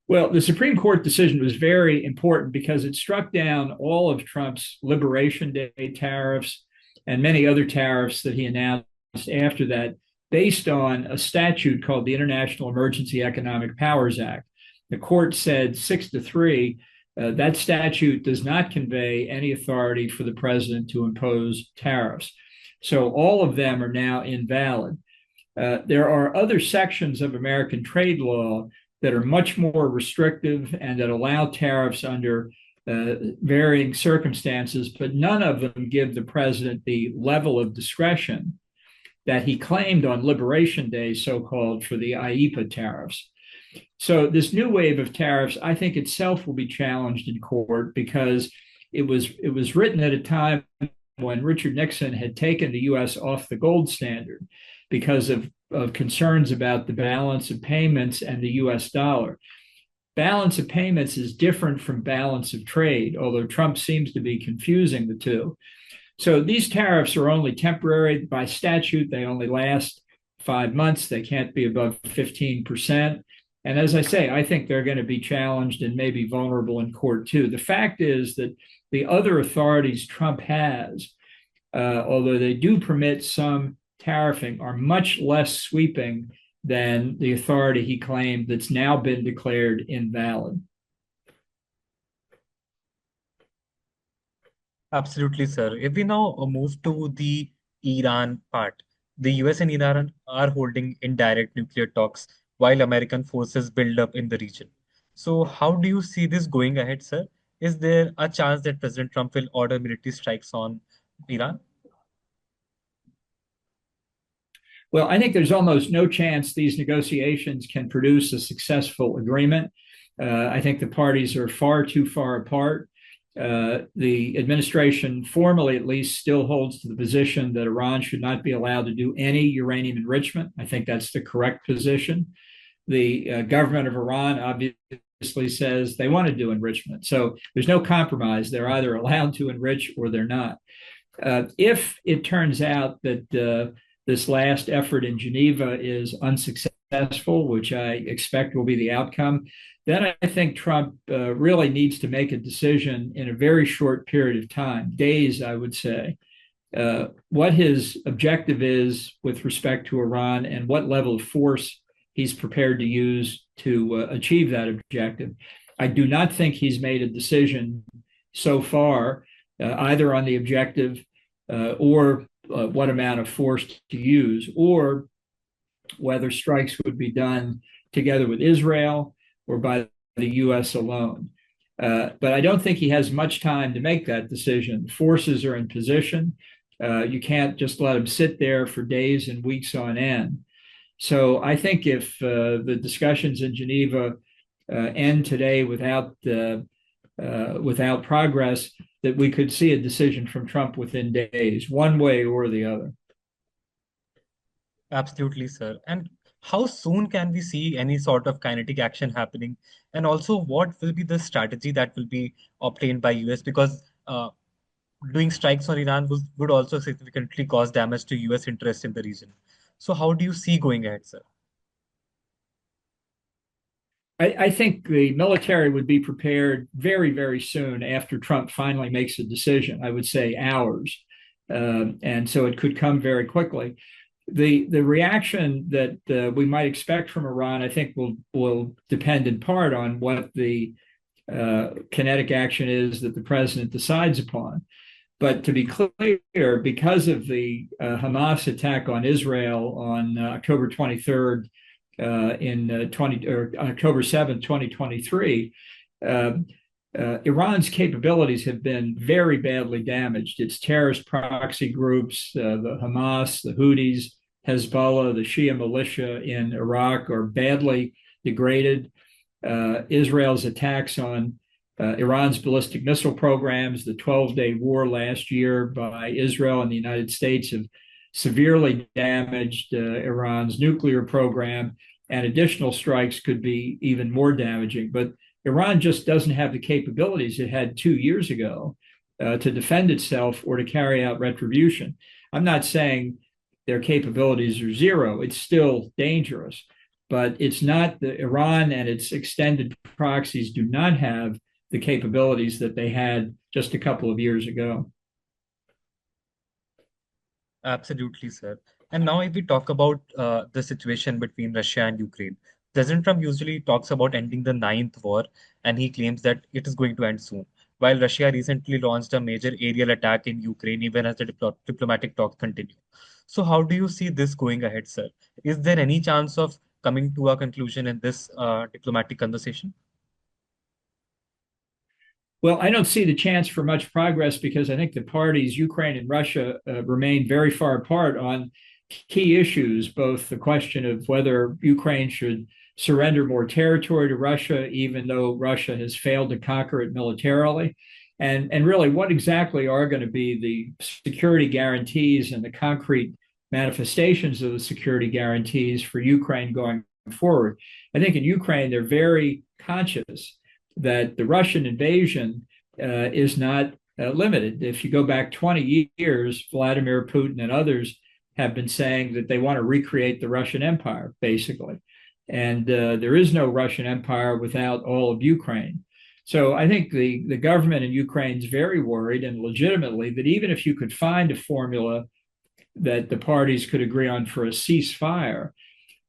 Well, the Supreme Court decision was very important because it struck down all of Trump's Liberation Day tariffs and many other tariffs that he announced after that, based on a statute called the International Emergency Economic Powers Act. The court said 6-3 that statute does not convey any authority for the president to impose tariffs. So all of them are now invalid. There are other sections of American trade law that are much more restrictive and that allow tariffs under varying circumstances, but none of them give the president the level of discretion that he claimed on Liberation Day, so-called, for the IEEPA tariffs. So this new wave of tariffs, I think itself will be challenged in court because it was written at a time when Richard Nixon had taken the U.S. off the gold standard because of concerns about the balance of payments and the U.S. dollar. Balance of payments is different from balance of trade, although Trump seems to be confusing the two. So these tariffs are only temporary. By statute, they only last 5 months. They can't be above 15%. And as I say, I think they're going to be challenged and maybe vulnerable in court too. The fact is that the other authorities Trump has, although they do permit some tariffing, are much less sweeping than the authority he claimed that's now been declared invalid. Absolutely, sir. If we now move to the Iran part, the US and Iran are holding indirect nuclear talks while American forces build up in the region. So, how do you see this going ahead, sir? Is there a chance that President Trump will order military strikes on Iran? Well, I think there's almost no chance these negotiations can produce a successful agreement. I think the parties are far too far apart. The administration, formally at least, still holds to the position that Iran should not be allowed to do any uranium enrichment. I think that's the correct position. The government of Iran obviously says they want to do enrichment. So there's no compromise. They're either allowed to enrich or they're not. If it turns out that this last effort in Geneva is unsuccessful, which I expect will be the outcome, then I think Trump really needs to make a decision in a very short period of time, days, I would say, what his objective is with respect to Iran and what level of force he's prepared to use to achieve that objective. I do not think he's made a decision so far, either on the objective or what amount of force to use, or whether strikes would be done together with Israel or by the U.S. alone. But I don't think he has much time to make that decision. Forces are in position. You can't just let them sit there for days and weeks on end. So I think if the discussions in Geneva end today without progress, that we could see a decision from Trump within days, one way or the other. Absolutely, sir. And how soon can we see any sort of kinetic action happening? And also, what will be the strategy that will be obtained by US? Because doing strikes on Iran would also significantly cause damage to US interest in the region. So how do you see going ahead, sir? I think the military would be prepared very, very soon after Trump finally makes a decision. I would say hours. And so it could come very quickly. The reaction that we might expect from Iran, I think, will depend in part on what the kinetic action is that the president decides upon. But to be clear, because of the Hamas attack on Israel on October 23rd, in October 7th, 2023, Iran's capabilities have been very badly damaged. Its terrorist proxy groups, the Hamas, the Houthis, Hezbollah, the Shia militia in Iraq are badly degraded. Israel's attacks on Iran's ballistic missile programs, the 12-day war last year by Israel and the United States have severely damaged Iran's nuclear program, and additional strikes could be even more damaging. But Iran just doesn't have the capabilities it had 2 years ago to defend itself or to carry out retribution. I'm not saying their capabilities are zero. It's still dangerous. but it's not the Iran and its extended proxies do not have the capabilities that they had just a couple of years ago. Absolutely, sir. And now, if we talk about the situation between Russia and Ukraine, President Trump usually talks about ending the ninth war, and he claims that it is going to end soon. While Russia recently launched a major aerial attack in Ukraine, even as the diplomatic talks continue. So, how do you see this going ahead, sir? Is there any chance of coming to a conclusion in this diplomatic conversation? Well, I don't see the chance for much progress because I think the parties, Ukraine and Russia, remain very far apart on key issues, both the question of whether Ukraine should surrender more territory to Russia, even though Russia has failed to conquer it militarily, and really what exactly are going to be the security guarantees and the concrete manifestations of the security guarantees for Ukraine going forward. I think in Ukraine, they're very conscious that the Russian invasion is not limited. If you go back 20 years, Vladimir Putin and others have been saying that they want to recreate the Russian Empire, basically. And there is no Russian Empire without all of Ukraine. So I think the government in Ukraine is very worried and legitimately that even if you could find a formula that the parties could agree on for a ceasefire,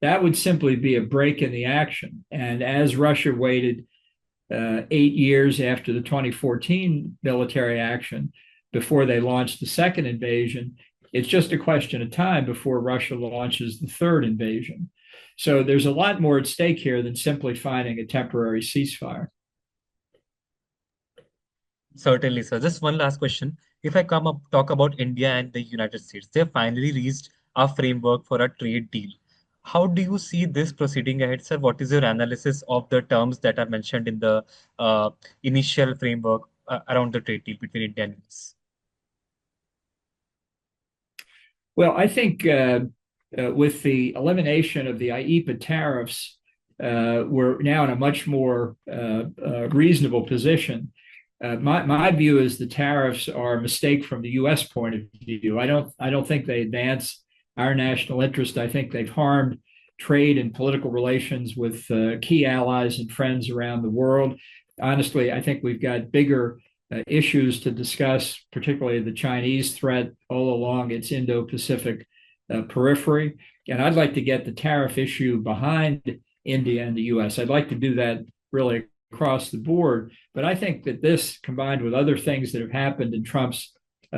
that would simply be a break in the action. And as Russia waited 8 years after the 2014 military action before they launched the second invasion, it's just a question of time before Russia launches the third invasion. So there's a lot more at stake here than simply finding a temporary ceasefire. Certainly, sir. Just one last question. If I come up talk about India and the United States, they have finally reached a framework for a trade deal. How do you see this proceeding ahead, sir? What is your analysis of the terms that are mentioned in the initial framework around the trade deal between India and US? Well, I think with the elimination of the IEPA tariffs, we're now in a much more reasonable position. My view is the tariffs are a mistake from the U.S. point of view. I don't think they advance our national interest. I think they've harmed trade and political relations with key allies and friends around the world. Honestly, I think we've got bigger issues to discuss, particularly the Chinese threat all along its Indo-Pacific periphery. And I'd like to get the tariff issue behind India and the U.S. I'd like to do that really across the board. But I think that this, combined with other things that have happened in Trump's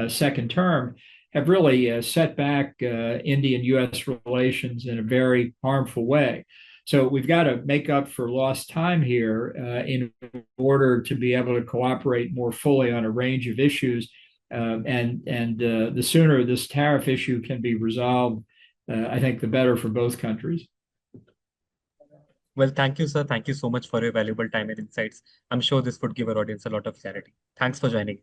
second term, have really set back Indian-U.S. relations in a very harmful way. So we've got to make up for lost time here in order to be able to cooperate more fully on a range of issues. And the sooner this tariff issue can be resolved, I think the better for both countries. Well, thank you, sir. Thank you so much for your valuable time and insights. I'm sure this would give our audience a lot of clarity. Thanks for joining.